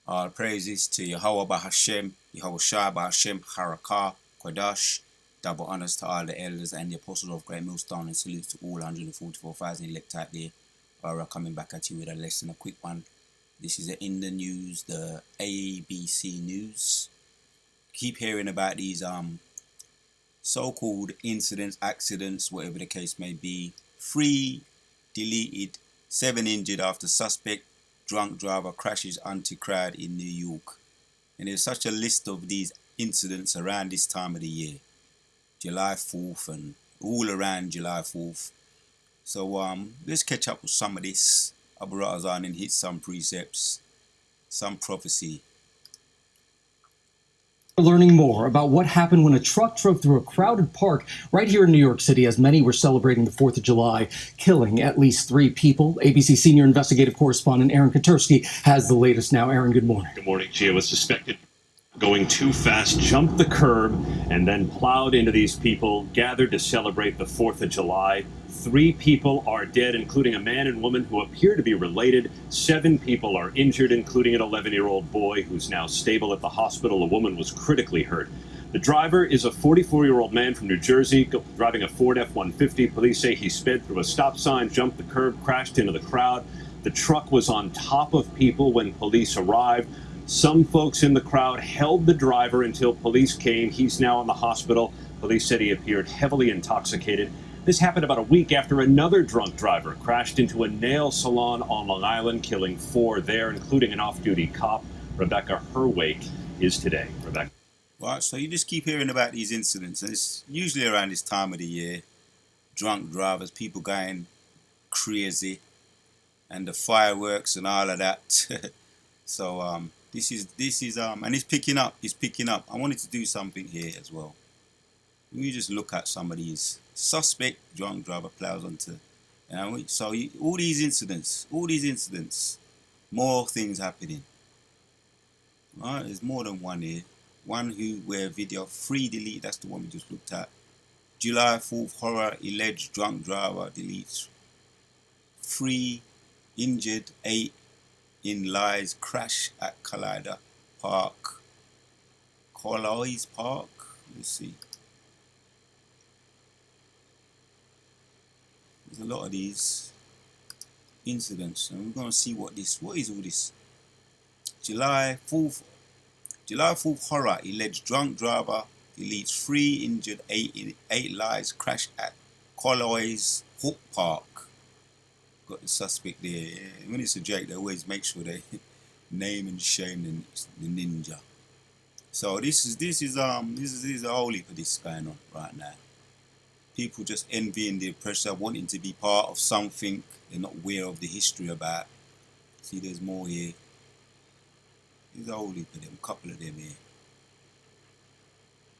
All praises to Yahweh Bahashem, Yahweh Shai Bahashem, Harakah, Kodash. Double honors to all the elders and the apostles of Great Millstone, and salutes to all 144,000 elect out there. We're coming back at you with a lesson, a quick one. This is in the news, the ABC News. Keep hearing about these so-called incidents, accidents, whatever the case may be. 3 deleted, 7 injured after suspect drunk driver crashes anti-crowd in New York. And there's such a list of these incidents around this time of the year, July 4th and all around July 4th. So let's catch up with some of this. Abu Razan and hit some precepts, some prophecy. Learning more about what happened when a truck drove through a crowded park right here in New York City as many were celebrating the 4th of July, killing at least 3 people. ABC senior investigative correspondent Aaron Katursky has the latest now. Aaron, good morning. Good morning. Gia was suspected going too fast, jumped the curb, and then plowed into these people gathered to celebrate the 4th of July. 3 people are dead, including a man and woman who appear to be related. 7 people are injured, including an 11-year-old boy who's now stable at the hospital. A woman was critically hurt. The driver is a 44-year-old man from New Jersey driving a Ford F-150. Police say he sped through a stop sign, jumped the curb, crashed into the crowd. The truck was on top of people when police arrived. Some folks in the crowd held the driver until police came. He's now in the hospital. Police said he appeared heavily intoxicated. This happened about a week after another drunk driver crashed into a nail salon on Long Island, killing 4 there, including an off-duty cop. Rebecca, her wake is today. Rebecca. Right, so you just keep hearing about these incidents, and it's usually around this time of the year. Drunk drivers, people going crazy, and the fireworks and all of that. So this is and it's picking up. It's picking up. I wanted to do something here as well. We just look at some of these suspect drunk driver plows onto, so all these incidents, more things happening. Right, there's more than one here. One where video 3 delete. That's the one we just looked at. July 4th horror, alleged drunk driver deletes. 3 injured, 8 in lies, crash at Collider Park. Carlisle Park. Let's see. There's a lot of these incidents, and we're going to see what is all this. July 4th horror, alleged drunk driver deletes 3 injured, 8 lives, crash at Carlisle Hook Park. Got the suspect there. When it's a joke, they always make sure they name and shame the ninja. So this is a whole heap of this going on right now. People just envying the oppressor, wanting to be part of something they're not aware of the history about. See, there's more here. There's a whole heap of them, a couple of them here.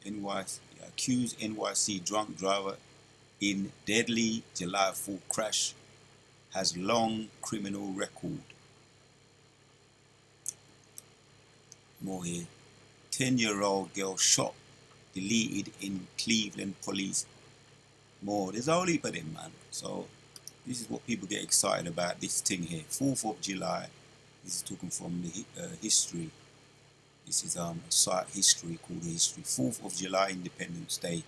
NYC accused NYC drunk driver in deadly July 4th crash has long criminal record. More here. 10-year-old girl shot, deleted in Cleveland police. More. There's a whole heap of them, man. So this is what people get excited about, this thing here. 4th of July. This is talking from the history. This is a site history called the history. 4th of July, Independence Day.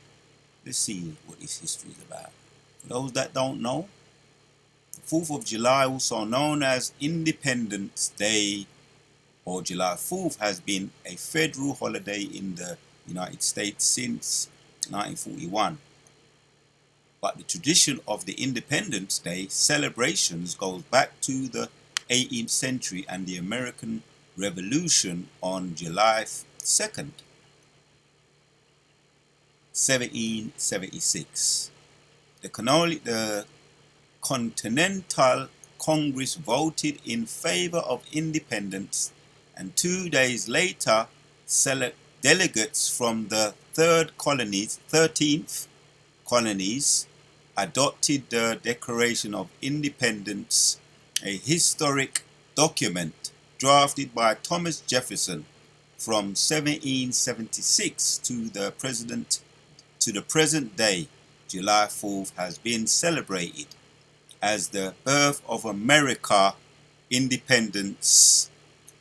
Let's see what this history is about. For those that don't know, 4th of July, also known as Independence Day or July 4th, has been a federal holiday in the United States since 1941. But the tradition of the Independence Day celebrations goes back to the 18th century and the American Revolution on July 2nd, 1776. The Continental Congress voted in favor of independence, and 2 days later, delegates from the 13th colonies adopted the Declaration of Independence, a historic document drafted by Thomas Jefferson from 1776 to the present day. July 4th has been celebrated as the birth of America independence,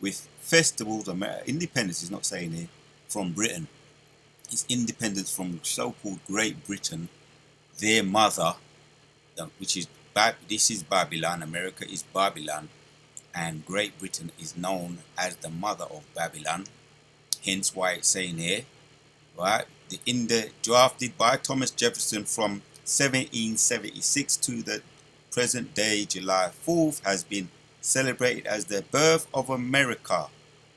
with festivals. Independence is not saying here from Britain. It's independence from so-called Great Britain, their mother, which is this is Babylon. America is Babylon, and Great Britain is known as the mother of Babylon. Hence why it's saying here, right? In the drafted by Thomas Jefferson from 1776 to the present day, July 4th has been celebrated as the birth of America,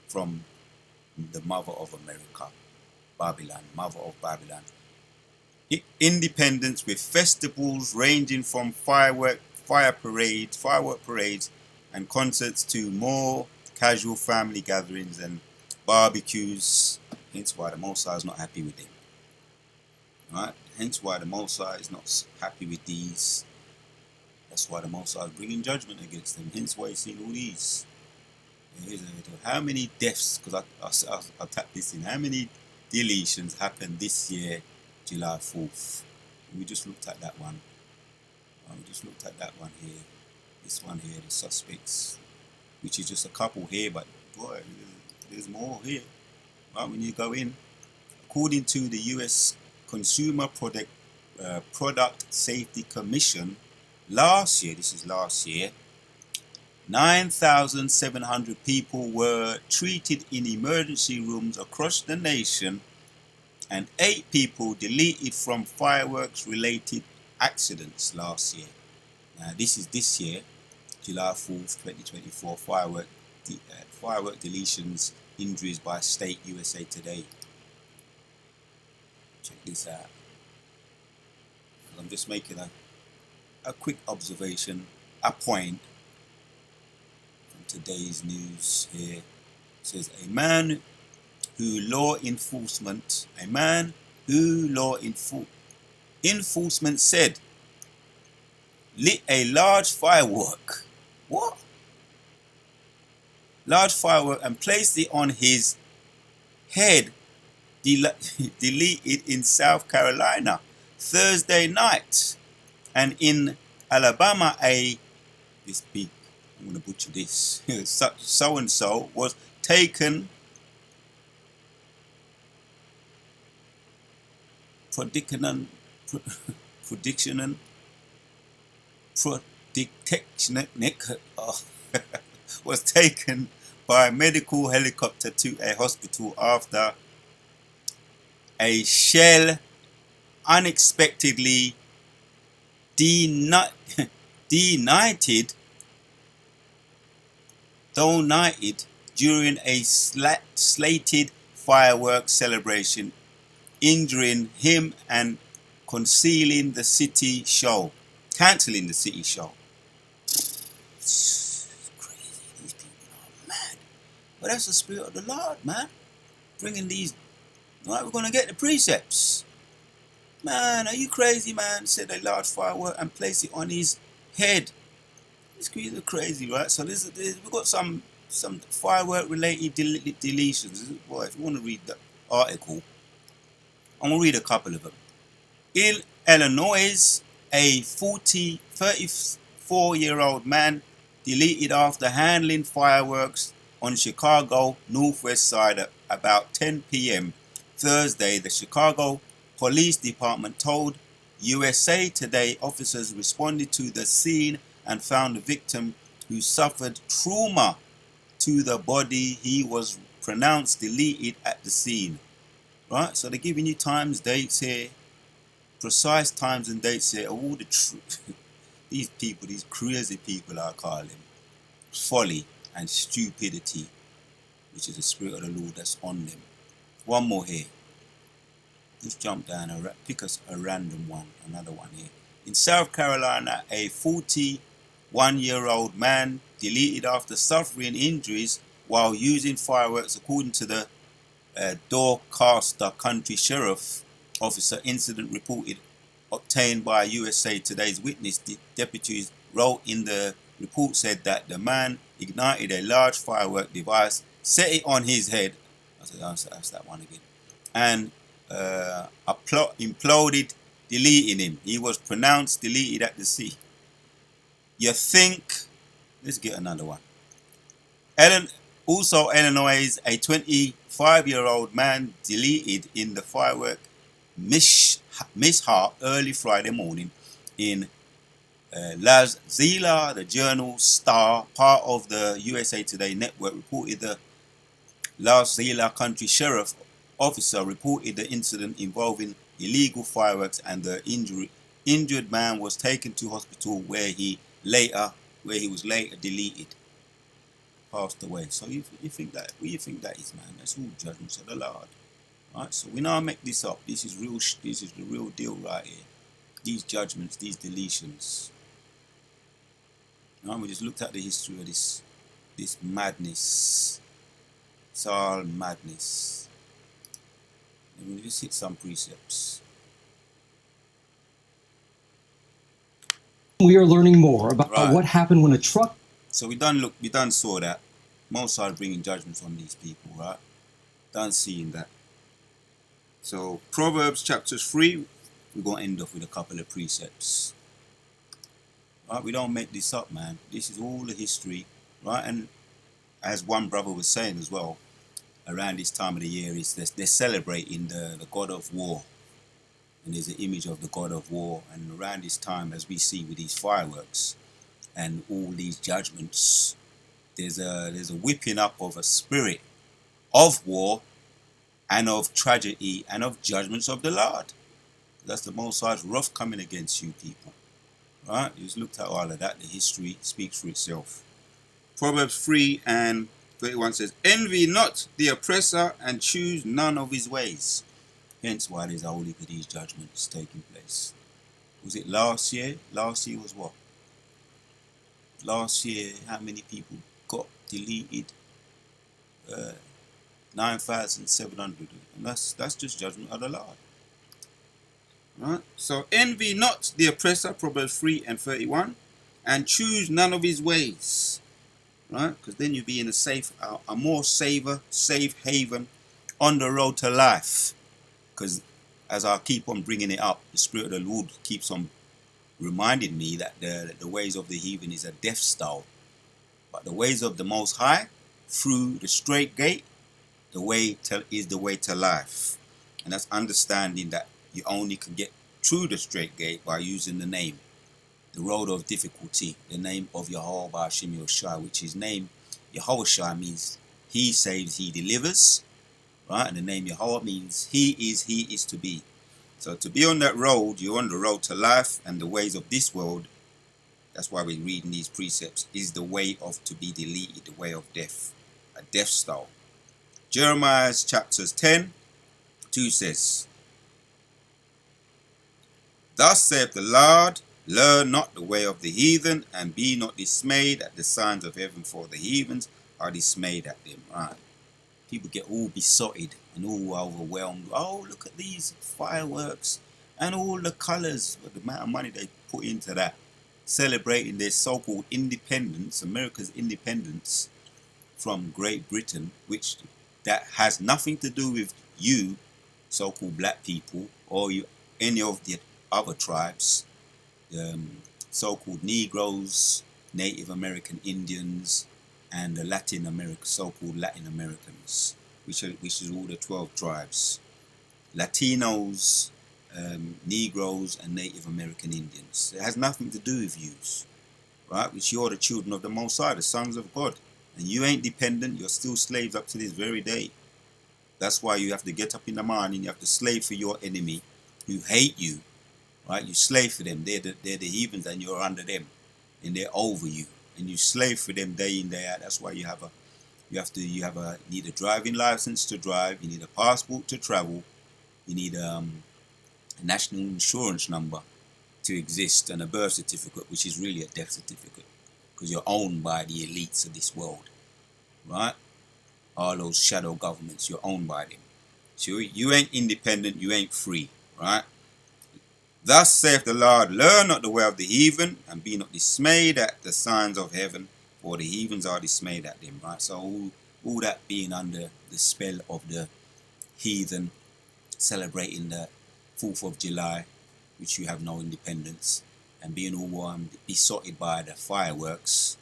from the mother of America, Babylon, mother of Babylon. Independence with festivals ranging from firework parades and concerts to more casual family gatherings and barbecues. Hence why the Mosai is not happy with them. Right? Hence why the Mosai is not happy with these. That's why the Mosai is bringing judgment against them. Hence why you're seeing all these. How many deaths, because I tapped this in, how many deletions happened this year, July 4th? We just looked at that one. We just looked at that one here. This one here, the suspects, which is just a couple here, but boy, there's more here. Right, when you go in, according to the U.S. Consumer Product Safety Commission, last year, 9,700 people were treated in emergency rooms across the nation, and 8 people deleted from fireworks-related accidents last year. Now, this is this year, July 4th, 2024, firework deletions, injuries by state, USA Today. Check this out. I'm just making a quick observation, a point from today's news here. It says, a man who law enforcement said lit a large firework. What? Large firework and placed it on his head, deleted in South Carolina Thursday night. And in Alabama, this big, I'm going to butcher this, so-and-so was taken was taken by a medical helicopter to a hospital after a shell unexpectedly detonated during a slated fireworks celebration, injuring him and cancelling the city show. It's crazy. These people are mad. But that's the spirit of the Lord, man. Bringing these. Right, we're going to get the precepts. Man, are you crazy, man? Said a large firework and place it on his head. These people are crazy, right? So we've got some firework related deletions. Boy, if you want to read the article, I'm going to read a couple of them. In Illinois, a 34-year-old man deleted after handling fireworks on Chicago northwest side at about 10 p.m. Thursday. The Chicago Police Department told USA Today officers responded to the scene and found the victim, who suffered trauma to the body. He was pronounced deleted at the scene. Right, so they're giving you times, dates here, precise times and dates here. All the these people, these crazy people, I call them, folly and stupidity, which is the spirit of the Lord that's on them. One more here. Just jump down and pick us a random one, another one here. In South Carolina, a 41-year-old man deleted after suffering injuries while using fireworks, according to the Dorchester County Sheriff Officer. Incident reported obtained by USA Today's witness. The deputies wrote in the report said that the man ignited a large firework device, set it on his head. That's that one again. And imploded, deleting him. He was pronounced deleted at the scene. You think? Let's get another one. Also, Illinois, a 25-year-old man deleted in the firework mishap early Friday morning in Las Zila. The Journal Star, part of the USA Today network, reported the Las Zila County Sheriff officer reported the incident involving illegal fireworks, and the injured man was taken to hospital where he was later deleted, passed away. So you think that? What do you think that is, man? That's all judgments of the Lord. Right? So we now make this up. This is real. This is the real deal right here. These judgments, these deletions. Right? We just looked at the history of this madness. It's all madness. And we just hit some precepts. We are learning more about Right. what happened when a truck. So we done saw that. Most are bringing judgments on these people, right? Done seeing that. So Proverbs chapters 3, we're gonna end off with a couple of precepts. Right? We don't make this up, man. This is all the history, right? And as one brother was saying as well, around this time of the year is they're celebrating the god of war. And there's an image of the god of war. And around this time, as we see with these fireworks and all these judgments, there's a whipping up of a spirit of war and of tragedy and of judgments of the Lord. That's the Most High's wrath coming against you people. Right? You just looked at all of that. The history speaks for itself. Proverbs 3:31 says, envy not the oppressor and choose none of his ways. Hence why there's a heap of these judgments taking place. Was it last year? Last year was what? Last year, how many people got deleted? 9,700. And that's just judgment of the Lord. Right? So envy not the oppressor, Proverbs 3:31, and choose none of his ways. Right? Because then you'll be in a more safe haven on the road to life. Because as I keep on bringing it up, the Spirit of the Lord keeps on reminding me that the ways of the heathen is a death style. But the ways of the Most High, through the straight gate, is the way to life. And that's understanding that you only can get through the straight gate by using the name, the road of difficulty, the name of Yahweh Ba'ashim Yoshai, which his name, Yahushua, means he saves, he delivers, right? And the name Yahweh means he is to be. So to be on that road, you're on the road to life, and the ways of this world, that's why we're reading these precepts, is the way of to be deleted, the way of death, a death style. Jeremiah chapters 10:2 says, thus saith the Lord, learn not the way of the heathen, and be not dismayed at the signs of heaven, for the heathens are dismayed at them. Right? People get all besotted and all overwhelmed. Oh, look at these fireworks and all the colours, the amount of money they put into that, celebrating their so-called independence, America's independence from Great Britain, which that has nothing to do with you, so-called black people, or you, any of the other tribes, so-called Negroes, Native American Indians, and the so-called Latin Americans, which is all the 12 tribes, Latinos, Negroes, and Native American Indians. It has nothing to do with you, right? Which you're the children of the Most High, the sons of God, and you ain't dependent. You're still slaves up to this very day. That's why you have to get up in the morning. You have to slave for your enemy, who hate you. Right? You slave for them. They're the heathens, and you're under them, and they're over you, and you slave for them day in, day out. That's why you need a driving license to drive. You need a passport to travel. You need a national insurance number to exist, and a birth certificate, which is really a death certificate, because you're owned by the elites of this world, right? All those shadow governments, you're owned by them. So you ain't independent. You ain't free, right? Thus saith the Lord, learn not the way of the heathen, and be not dismayed at the signs of heaven, for the heathens are dismayed at them. Right? So all that being under the spell of the heathen, celebrating the 4th of July, which you have no independence, and being all besotted by the fireworks,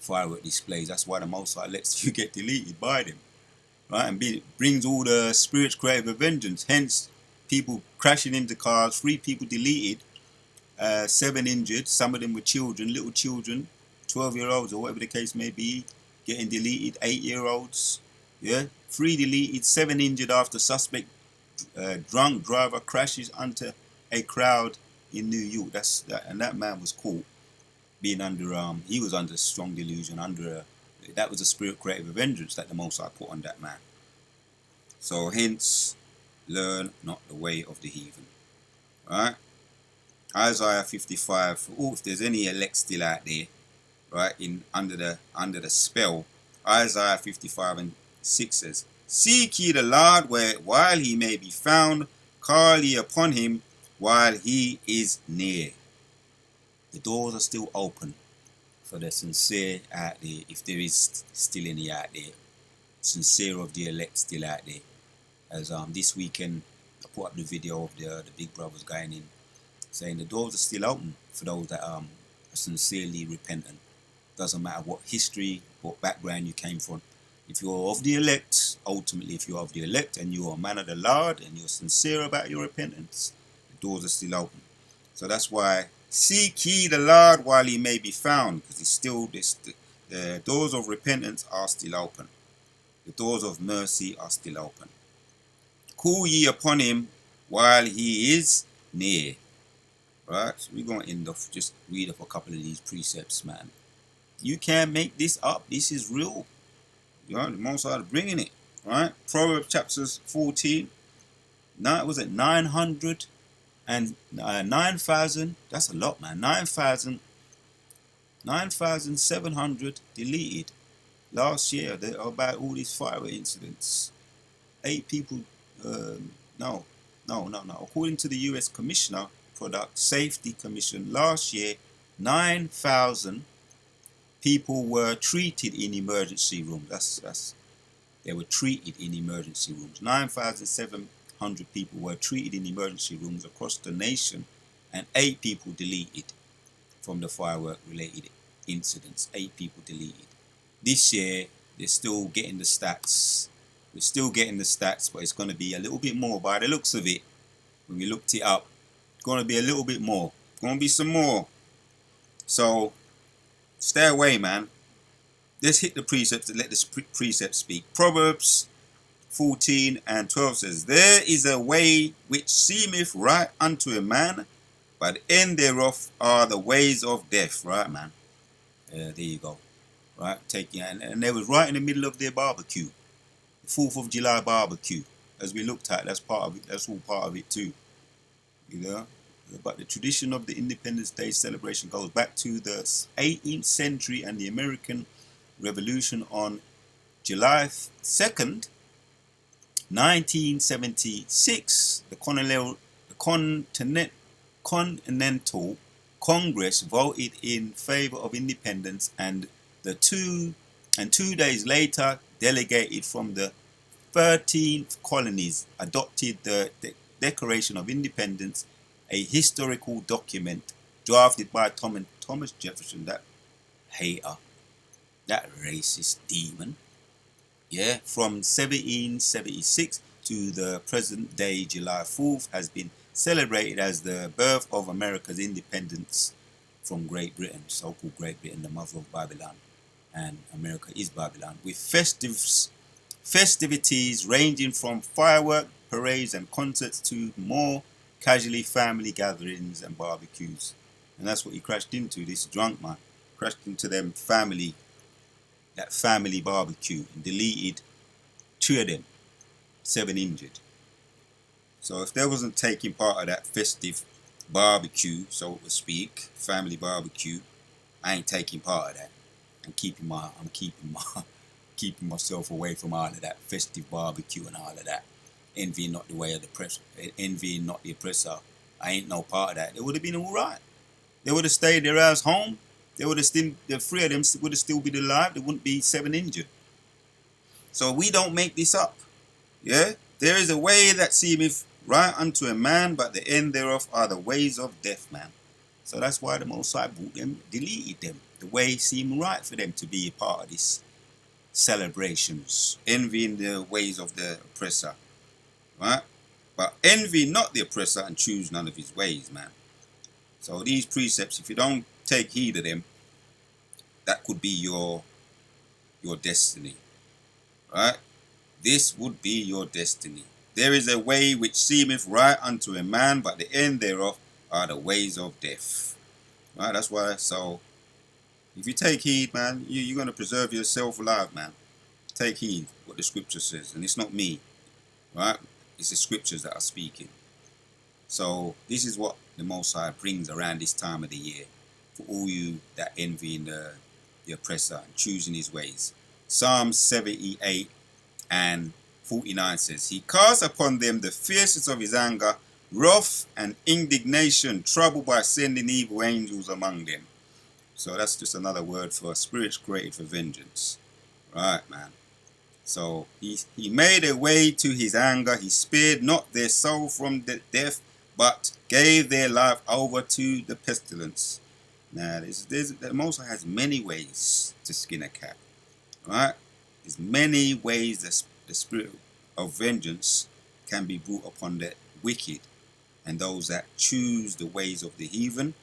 firework displays. That's why the Most High lets you get deleted by them, right? And brings all the spirits creative of vengeance. Hence, people crashing into cars, 3 people deleted, 7 injured. Some of them were children, little children, 12-year-olds or whatever the case may be, getting deleted. 8-year-olds, yeah, 3 deleted, 7 injured after suspect drunk driver crashes into a crowd in New York. And that man was caught being under he was under strong delusion, that was a spirit creative of vengeance that the Most High put on that man. So hence, learn not the way of the heathen. Right? Isaiah 55. Oh, if there's any elect still out there, right, under the spell, Isaiah 55:6 says, "Seek ye the Lord while he may be found, call ye upon him while he is near." The doors are still open for the sincere out there, if there is still any out there, sincere of the elect still out there. As this weekend I put up the video of the big brothers going in, saying the doors are still open for those that are sincerely repentant. Doesn't matter what history, what background you came from. If you're of the elect, ultimately if you're of the elect and you're a man of the Lord and you're sincere about your repentance, the doors are still open. So that's why seek ye the Lord while he may be found, because it's still the doors of repentance are still open. The doors of mercy are still open. Call ye upon him while he is near. Right? So we're going to end off, just read off a couple of these precepts, man. You can't make this up. This is real. You know, the Most High is bringing it. Right? Proverbs chapters 14. Was it 900 and 9,000? That's a lot, man. 9,700 deleted last year about all these fire incidents. 8 people. No. According to the U.S. Commissioner Product Safety Commission, last year 9,000 people were treated in emergency rooms. They were treated in emergency rooms. 9,700 people were treated in emergency rooms across the nation, and 8 people deleted from the firework-related incidents. 8 people deleted. This year, they're still getting the stats. We're still getting the stats, but it's going to be a little bit more by the looks of it. When we looked it up, it's going to be a little bit more. It's going to be some more. So, stay away, man. Let's hit the precepts and let the precepts speak. Proverbs 14:12 says, "There is a way which seemeth right unto a man, but the end thereof are the ways of death." Right, man? There you go. Right, and they was right in the middle of their barbecue, the 4th of July barbecue, as we looked at. That's part of it. That's all part of it too. You know, but the tradition of the Independence Day celebration goes back to the 18th century and the American Revolution on July 2nd, 1976. The Continental Congress voted in favor of independence, and 2 days later, delegated from the 13th colonies adopted the Declaration of Independence, a historical document drafted by Thomas Jefferson, that hater, that racist demon, yeah, from 1776 to the present day. July 4th has been celebrated as the birth of America's independence from Great Britain, so-called Great Britain, the mother of Babylon, and America is Babylon, with festivities ranging from firework parades and concerts to more casually family gatherings and barbecues. And that's what he crashed into, this drunk man. Crashed into that family barbecue, and deleted 2 of them, 7 injured. So if they wasn't taking part of that festive barbecue, so to speak, family barbecue, I ain't taking part of that. I'm keeping myself away from all of that festive barbecue and all of that. Envying not the way of the oppressor. Envying not the oppressor. I ain't no part of that. They would have been all right. They would have stayed their ass home. They would have still, the 3 of them would have still been alive. There wouldn't be 7 injured. So we don't make this up. Yeah? There is a way that seemeth right unto a man, but the end thereof are the ways of death, man. So that's why the Most High brought them, deleted them. The way seemed right for them to be a part of this celebrations, envying the ways of the oppressor, right? But envy not the oppressor and choose none of his ways, man. So these precepts, if you don't take heed of them, that could be your destiny, right? This would be your destiny. There is a way which seemeth right unto a man, but the end thereof are the ways of death. Right? That's why. So if you take heed, man, you're going to preserve yourself alive, man. Take heed what the scripture says, and it's not me, right? It's the scriptures that are speaking. So this is what the Most High brings around this time of the year for all you that envy the oppressor and choosing his ways. Psalm 78 and 49 says, He casts upon them the fierceness of his anger, wrath and indignation, trouble by sending evil angels among them. So that's just another word for spirits created for vengeance. Right, man. So he made a way to his anger. He spared not their soul from the death, but gave their life over to the pestilence. Now, the Most High has many ways to skin a cat. Right? There's many ways the spirit of vengeance can be brought upon the wicked and those that choose the ways of the heathen.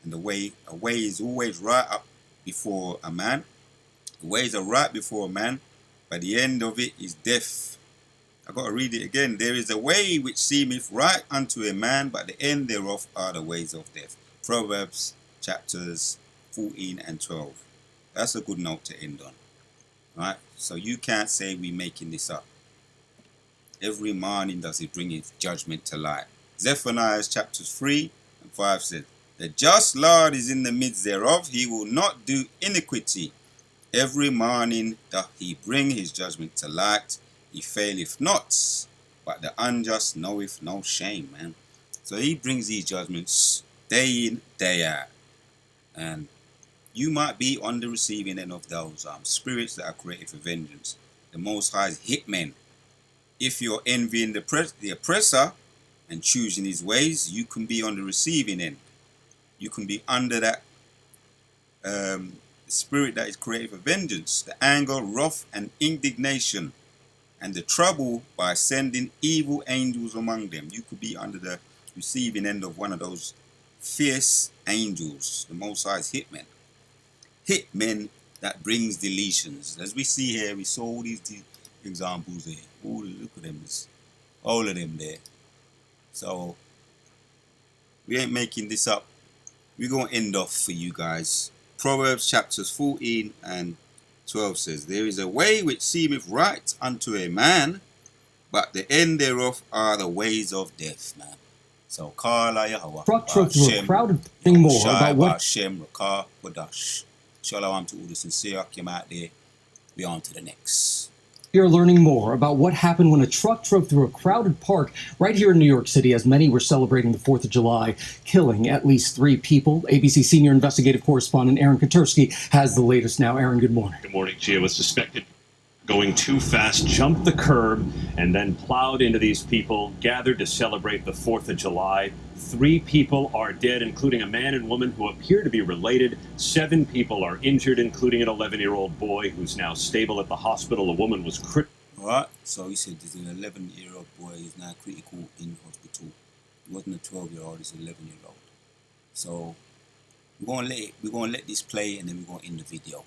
And a way is always right up before a man. The ways are right before a man, but the end of it is death. I got to read it again. There is a way which seemeth right unto a man, but the end thereof are the ways of death. Proverbs chapters 14 and 12. That's a good note to end on. Right? So you can't say we're making this up. Every morning does he bring his judgment to light. Zephaniah chapters 3 and 5 says, The just Lord is in the midst thereof, he will not do iniquity. Every morning doth he bring his judgment to light, he faileth not, but the unjust knoweth no shame, man. So he brings these judgments day in, day out. And you might be on the receiving end of those spirits that are created for vengeance. The Most High's hitmen. If you're envying the oppressor and choosing his ways, you can be on the receiving end. You can be under that spirit that is created for vengeance, the anger, wrath, and indignation, and the trouble by sending evil angels among them. You could be under the receiving end of one of those fierce angels, the Most High's hitmen. Hitmen that brings deletions. As we see here, we saw all these examples there. Oh, look at them. All of them there. So, we ain't making this up. We're going to end off for you guys. Proverbs chapters 14 and 12 says, There is a way which seemeth right unto a man, but the end thereof are the ways of death, man. So, Kala Yahweh, Truck through a crowded thing more about what Shem, Rakah, Wadash. Shalom to all the sincere Akim out there. We on to the next. You're learning more about what happened when a truck drove through a crowded park right here in New York City as many were celebrating the 4th of July, killing at least 3 people. ABC senior investigative correspondent Aaron Katersky has the latest now. Aaron, good morning. Good morning. Gia was suspected going too fast, jumped the curb, and then plowed into these people gathered to celebrate the 4th of July. 3 people are dead, including a man and woman who appear to be related. 7 people are injured, including an 11-year-old boy who's now stable at the hospital. A woman was critical. All right, so he said there's an 11-year-old boy who's now critical in hospital. It wasn't a 12-year-old, it's an 11-year-old. So we're gonna let this play, and then we're gonna end the video.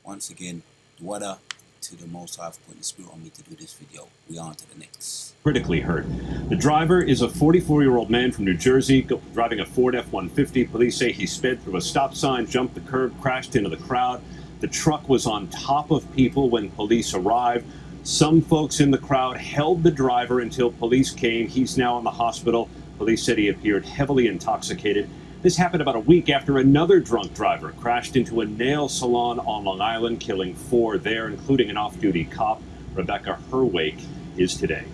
Once again, Dwada to the Most High for putting the spirit on me to do this video. We on to the next. Critically hurt. The driver is a 44-year-old man from New Jersey driving a Ford F-150. Police say he sped through a stop sign, jumped the curb, crashed into the crowd. The truck was on top of people when police arrived. Some folks in the crowd held the driver until police came. He's now in the hospital. Police said he appeared heavily intoxicated. This happened about a week after another drunk driver crashed into a nail salon on Long Island, killing 4 there, including an off-duty cop. Rebecca Herwake is today.